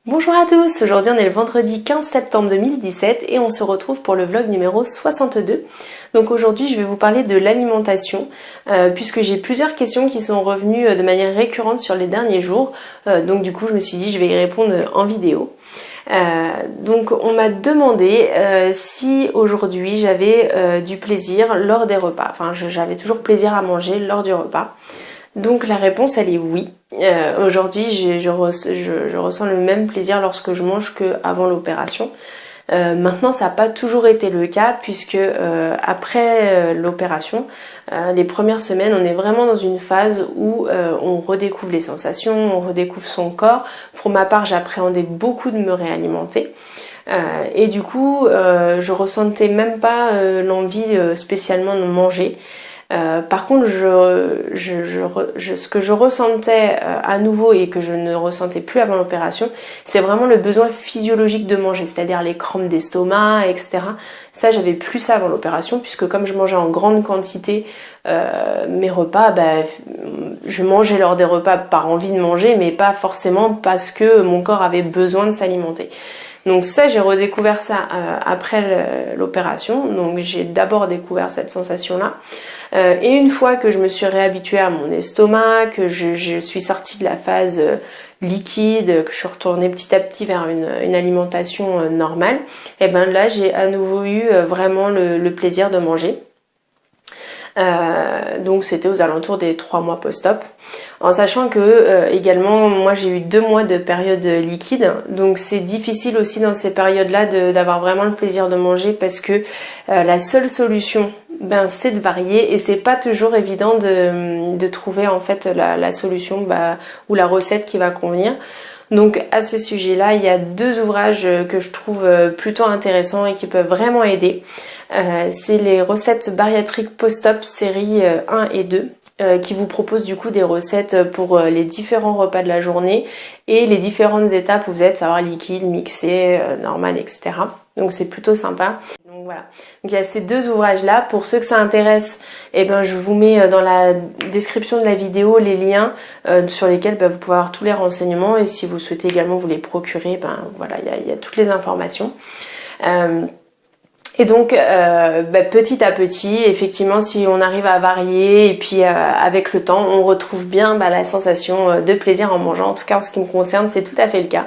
Bonjour à tous, aujourd'hui on est le vendredi 15 septembre 2017 et on se retrouve pour le vlog numéro 62. Donc aujourd'hui je vais vous parler de l'alimentation puisque j'ai plusieurs questions qui sont revenues de manière récurrente sur les derniers jours. Donc du coup je me suis dit je vais y répondre en vidéo. Donc on m'a demandé si aujourd'hui j'avais du plaisir lors des repas. Enfin j'avais toujours plaisir à manger lors du repas. Donc la réponse elle est oui. Aujourd'hui je ressens le même plaisir lorsque je mange qu'avant l'opération. Maintenant ça n'a pas toujours été le cas puisque après l'opération, les premières semaines on est vraiment dans une phase où on redécouvre les sensations, on redécouvre son corps. Pour ma part j'appréhendais beaucoup de me réalimenter. Et du coup je ressentais même pas l'envie spécialement de manger. Par contre, ce que je ressentais à nouveau et que je ne ressentais plus avant l'opération, c'est vraiment le besoin physiologique de manger, c'est-à-dire les crampes d'estomac, etc. Ça, j'avais plus ça avant l'opération, puisque comme je mangeais en grande quantité mes repas, je mangeais lors des repas par envie de manger, mais pas forcément parce que mon corps avait besoin de s'alimenter. Donc ça, j'ai redécouvert ça après l'opération. Donc j'ai d'abord découvert cette sensation-là. Et une fois que je me suis réhabituée à mon estomac, que je suis sortie de la phase liquide, que je suis retournée petit à petit vers une alimentation normale, et ben là j'ai à nouveau eu vraiment le plaisir de manger. Donc c'était aux alentours des 3 mois post-op, en sachant que également moi j'ai eu 2 mois de période liquide, donc c'est difficile aussi dans ces périodes là d'avoir vraiment le plaisir de manger parce que la seule solution c'est de varier et c'est pas toujours évident de trouver en fait la solution ou la recette qui va convenir. Donc à ce sujet-là, il y a 2 ouvrages que je trouve plutôt intéressants et qui peuvent vraiment aider. C'est les recettes bariatriques post-op série 1 et 2 qui vous proposent du coup des recettes pour les différents repas de la journée et les différentes étapes où vous êtes, savoir liquide, mixé, normal, etc. Donc c'est plutôt sympa. Donc voilà. Donc il y a ces 2 ouvrages là. Pour ceux que ça intéresse, je vous mets dans la description de la vidéo les liens sur lesquels vous pouvez avoir tous les renseignements et si vous souhaitez également vous les procurer, voilà, il y a toutes les informations. Et donc petit à petit, effectivement, si on arrive à varier et puis avec le temps, on retrouve bien la sensation de plaisir en mangeant. En tout cas, en ce qui me concerne, c'est tout à fait le cas.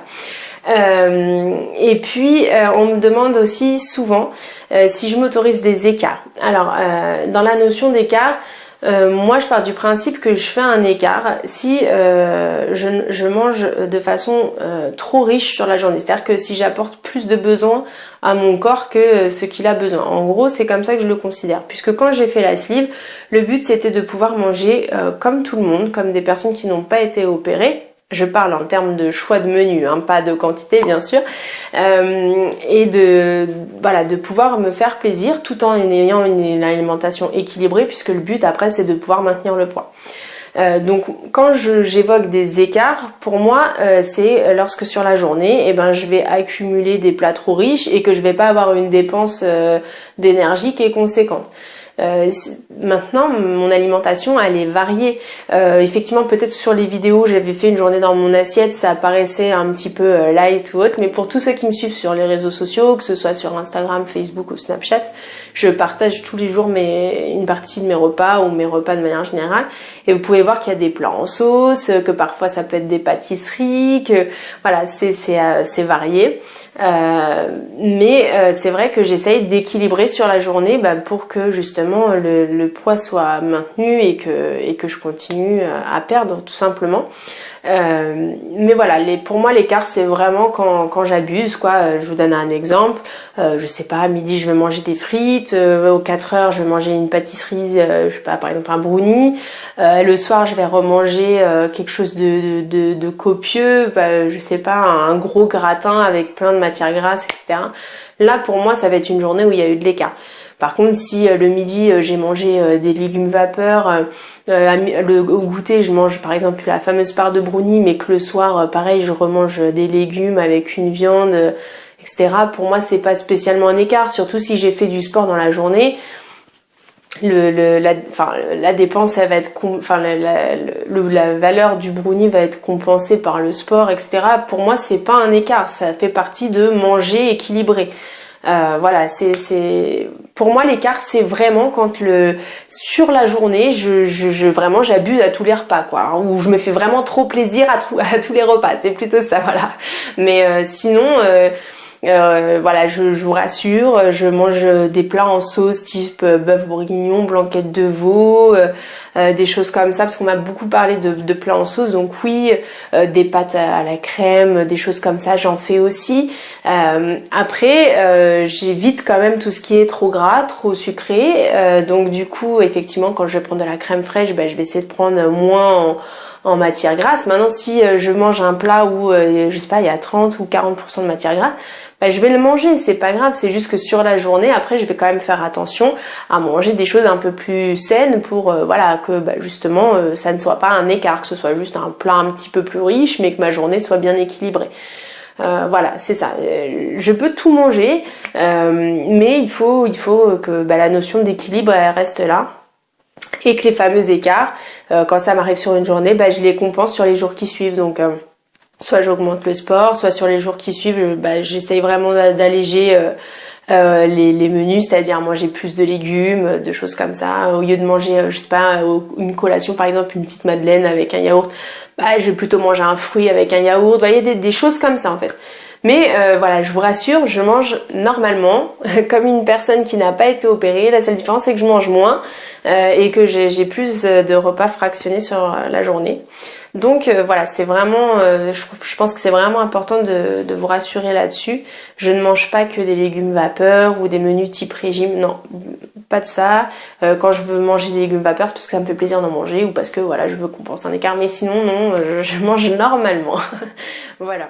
Et puis on me demande aussi souvent si je m'autorise des écarts. Alors dans la notion d'écart, moi je pars du principe que je fais un écart si je mange de façon trop riche sur la journée. C'est-à-dire que si j'apporte plus de besoins à mon corps que ce qu'il a besoin. En gros, c'est comme ça que je le considère. Puisque quand j'ai fait la sleeve, le but c'était de pouvoir manger comme tout le monde, comme des personnes qui n'ont pas été opérées. Je parle en termes de choix de menu, pas de quantité bien sûr, et de pouvoir me faire plaisir tout en ayant une alimentation équilibrée puisque le but après c'est de pouvoir maintenir le poids. Donc quand j'évoque des écarts, pour moi c'est lorsque sur la journée je vais accumuler des plats trop riches et que je vais pas avoir une dépense d'énergie qui est conséquente. Maintenant mon alimentation elle est variée, effectivement peut-être sur les vidéos j'avais fait une journée dans mon assiette, ça paraissait un petit peu light ou autre, mais pour tous ceux qui me suivent sur les réseaux sociaux, que ce soit sur Instagram, Facebook ou Snapchat, je partage tous les jours une partie de mes repas ou mes repas de manière générale et vous pouvez voir qu'il y a des plats en sauce, que parfois ça peut être des pâtisseries, que voilà c'est varié. Mais c'est vrai que j'essaye d'équilibrer sur la journée pour que justement le poids soit maintenu et que je continue à perdre tout simplement. Mais voilà, pour moi l'écart c'est vraiment quand j'abuse quoi. Je vous donne un exemple, je sais pas, à midi je vais manger des frites, aux 4 heures je vais manger une pâtisserie, je sais pas, par exemple un brownie, le soir je vais remanger quelque chose de copieux, je sais pas, un gros gratin avec plein de matières grasses, etc. Là pour moi ça va être une journée où il y a eu de l'écart. Par contre, si le midi j'ai mangé des légumes vapeur, au goûter je mange par exemple la fameuse part de brownie, mais que le soir pareil je remange des légumes avec une viande, etc. Pour moi c'est pas spécialement un écart, surtout si j'ai fait du sport dans la journée. la dépense, elle va être, la valeur du brownie va être compensée par le sport, etc. Pour moi, c'est pas un écart, ça fait partie de manger équilibré. Voilà, pour moi l'écart, c'est vraiment quand sur la journée, vraiment j'abuse à tous les repas, quoi, hein, où je me fais vraiment trop plaisir à tous les repas. C'est plutôt ça, voilà. Mais sinon. Voilà, je vous rassure, je mange des plats en sauce type bœuf bourguignon, blanquette de veau, des choses comme ça, parce qu'on m'a beaucoup parlé de plats en sauce, donc oui, des pâtes à la crème, des choses comme ça, j'en fais aussi. Après, j'évite quand même tout ce qui est trop gras, trop sucré, donc du coup, effectivement, quand je vais prendre de la crème fraîche, je vais essayer de prendre moins en matière grasse. Maintenant, si je mange un plat où, je sais pas, il y a 30 ou 40% de matière grasse, je vais le manger, c'est pas grave, c'est juste que sur la journée, après, je vais quand même faire attention à manger des choses un peu plus saines pour, voilà, que justement, ça ne soit pas un écart, que ce soit juste un plat un petit peu plus riche, mais que ma journée soit bien équilibrée. Voilà, c'est ça. Je peux tout manger, mais il faut que la notion d'équilibre elle reste là. Et que les fameux écarts, quand ça m'arrive sur une journée, je les compense sur les jours qui suivent. Donc soit j'augmente le sport, soit sur les jours qui suivent, j'essaye vraiment d'alléger les menus, c'est-à-dire manger plus de légumes, de choses comme ça. Au lieu de manger, je sais pas, une collation par exemple, une petite madeleine avec un yaourt, je vais plutôt manger un fruit avec un yaourt. Vous voyez, des choses comme ça en fait. Mais voilà, je vous rassure, je mange normalement, comme une personne qui n'a pas été opérée. La seule différence, c'est que je mange moins et que j'ai plus de repas fractionnés sur la journée. Donc voilà, c'est vraiment, je pense que c'est vraiment important de vous rassurer là-dessus. Je ne mange pas que des légumes vapeur ou des menus type régime, non, pas de ça. Quand je veux manger des légumes vapeur, c'est parce que ça me fait plaisir d'en manger ou parce que voilà, je veux compenser un écart. Mais sinon, non, je mange normalement. Voilà.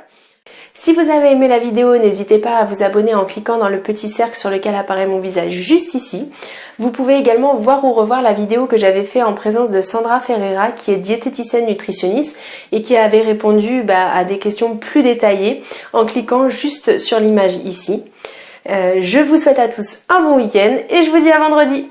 Si vous avez aimé la vidéo, n'hésitez pas à vous abonner en cliquant dans le petit cercle sur lequel apparaît mon visage juste ici. Vous pouvez également voir ou revoir la vidéo que j'avais fait en présence de Sandra Ferreira, qui est diététicienne nutritionniste et qui avait répondu à des questions plus détaillées en cliquant juste sur l'image ici. Je vous souhaite à tous un bon week-end et je vous dis à vendredi.